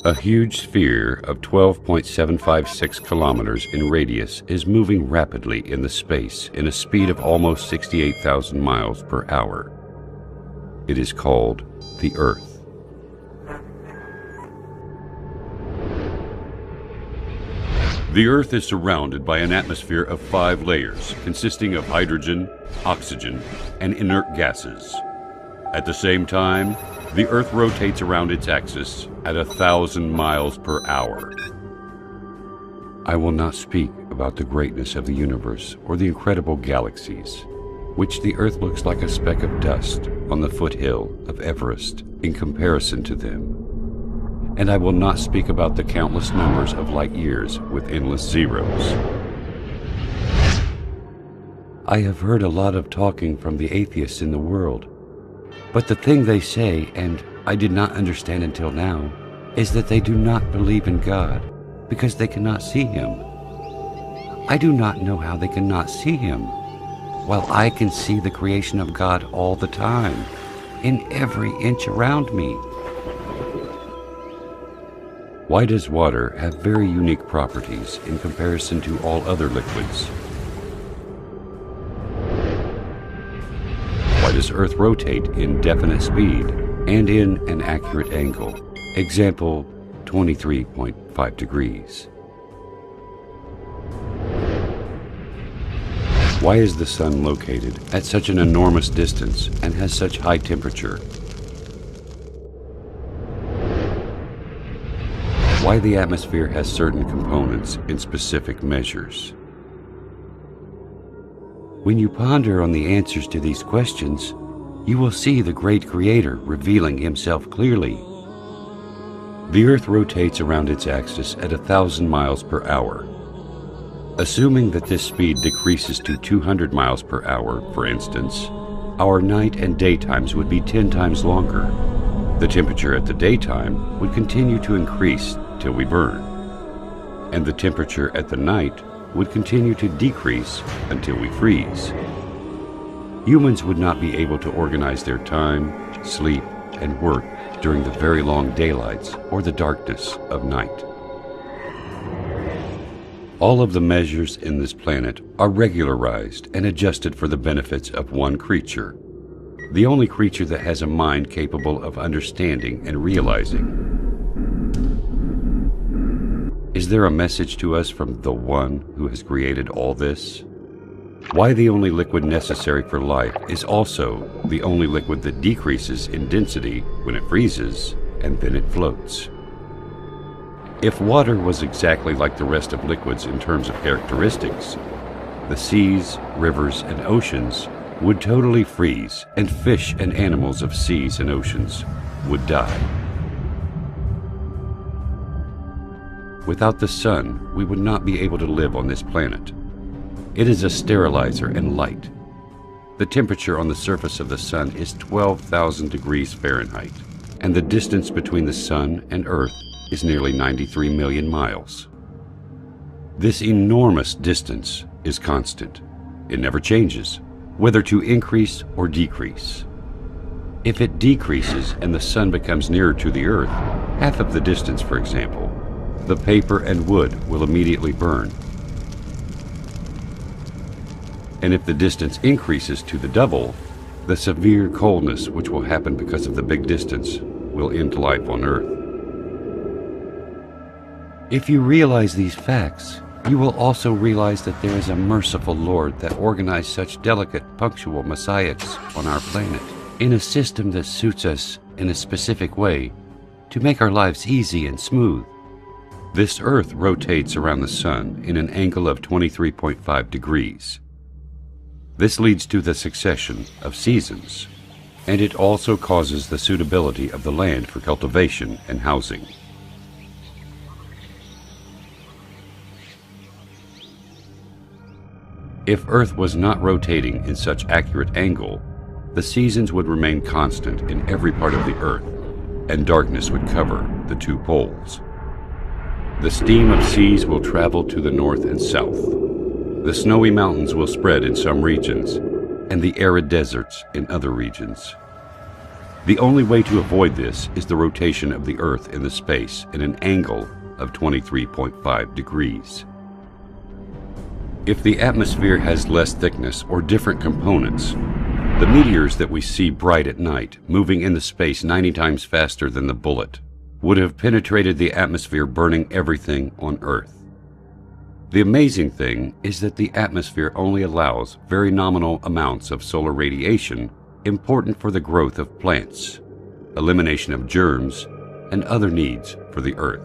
A huge sphere of 12.756 kilometers in radius is moving rapidly in the space in a speed of almost 68,000 miles per hour. It is called the Earth. The Earth is surrounded by an atmosphere of 5 layers consisting of hydrogen, oxygen, and inert gases. At the same time, the Earth rotates around its axis at 1,000 miles per hour. I will not speak about the greatness of the universe or the incredible galaxies, which the Earth looks like a speck of dust on the foothill of Everest in comparison to them. And I will not speak about the countless numbers of light years with endless zeros. I have heard a lot of talking from the atheists in the world, but the thing they say, and I did not understand until now, is that they do not believe in God because they cannot see Him. I do not know how they cannot see Him, while I can see the creation of God all the time, in every inch around me. Why does water have very unique properties in comparison to all other liquids? Why does Earth rotate in definite speed and in an accurate angle? Example, 23.5 degrees. Why is the Sun located at such an enormous distance and has such high temperature? Why the atmosphere has certain components in specific measures? When you ponder on the answers to these questions, you will see the great Creator revealing Himself clearly. The Earth rotates around its axis at 1,000 miles per hour. Assuming that this speed decreases to 200 miles per hour, for instance, our night and daytimes would be 10 times longer. The temperature at the daytime would continue to increase till we burn, and the temperature at the night would continue to decrease until we freeze. Humans would not be able to organize their time, sleep, and work during the very long daylights or the darkness of night. All of the measures in this planet are regularized and adjusted for the benefits of one creature, the only creature that has a mind capable of understanding and realizing. Is there a message to us from the One who has created all this? Why the only liquid necessary for life is also the only liquid that decreases in density when it freezes and then it floats. If water was exactly like the rest of liquids in terms of characteristics, the seas, rivers, and oceans would totally freeze, and fish and animals of seas and oceans would die. Without the sun, we would not be able to live on this planet. It is a sterilizer and light. The temperature on the surface of the sun is 12,000 degrees Fahrenheit, and the distance between the sun and Earth is nearly 93 million miles. This enormous distance is constant. It never changes, whether to increase or decrease. If it decreases and the sun becomes nearer to the Earth, half of the distance, for example, the paper and wood will immediately burn. And if the distance increases to the double, the severe coldness which will happen because of the big distance will end life on Earth. If you realize these facts, you will also realize that there is a merciful Lord that organized such delicate, punctual messiahs on our planet in a system that suits us in a specific way to make our lives easy and smooth. This Earth rotates around the Sun in an angle of 23.5 degrees. This leads to the succession of seasons, and it also causes the suitability of the land for cultivation and housing. If Earth was not rotating in such accurate angle, the seasons would remain constant in every part of the Earth, and darkness would cover the 2 poles. The steam of seas will travel to the north and south. The snowy mountains will spread in some regions, and the arid deserts in other regions. The only way to avoid this is the rotation of the Earth in the space at an angle of 23.5 degrees. If the atmosphere has less thickness or different components, the meteors that we see bright at night, moving in the space 90 times faster than the bullet, would have penetrated the atmosphere, burning everything on Earth. The amazing thing is that the atmosphere only allows very nominal amounts of solar radiation important for the growth of plants, elimination of germs, and other needs for the Earth.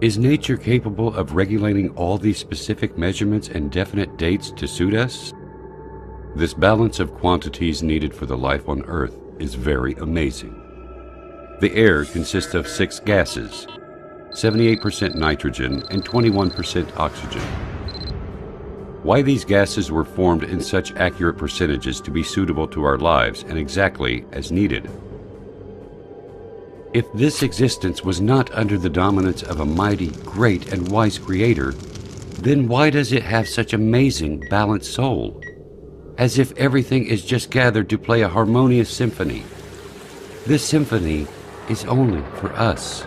Is nature capable of regulating all these specific measurements and definite dates to suit us? This balance of quantities needed for the life on Earth is very amazing. The air consists of 6 gases, 78% nitrogen and 21% oxygen. Why these gases were formed in such accurate percentages to be suitable to our lives and exactly as needed? If this existence was not under the dominance of a mighty, great, and wise Creator, then why does it have such amazing, balanced soul? As if everything is just gathered to play a harmonious symphony. This symphony is only for us.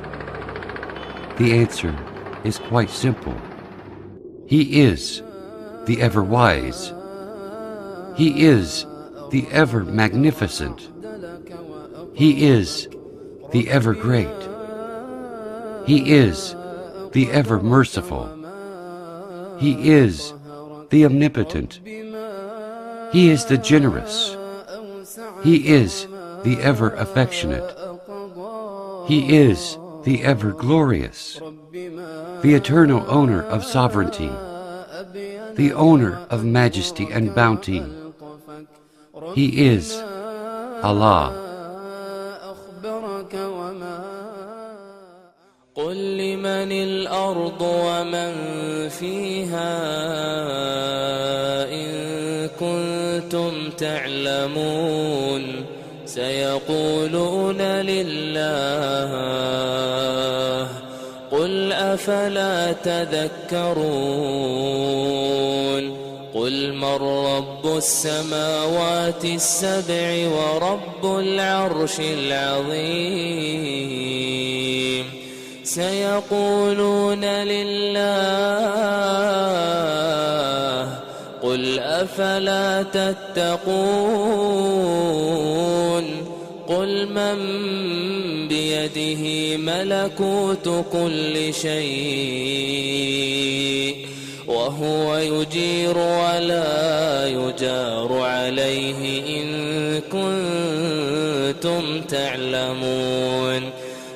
The answer is quite simple. He is the ever-wise. He is the ever-magnificent. He is the ever-great. He is the ever-merciful. He is the omnipotent. He is the generous. He is the ever-affectionate. He is the ever-glorious, the eternal owner of sovereignty, the owner of majesty and bounty. He is Allah. قل لمن الأرض ومن فيها إن كنتم تعلمون سيقولون لله قل أفلا تذكرون قل من رب السماوات السبع ورب العرش العظيم سيقولون لله قل أفلا تتقون قل من بيده ملكوت كل شيء وهو يجير ولا يجار عليه إن كنتم تعلمون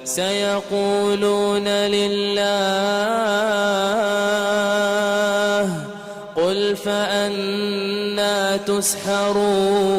سيقولون لله قل فأنى تسحرون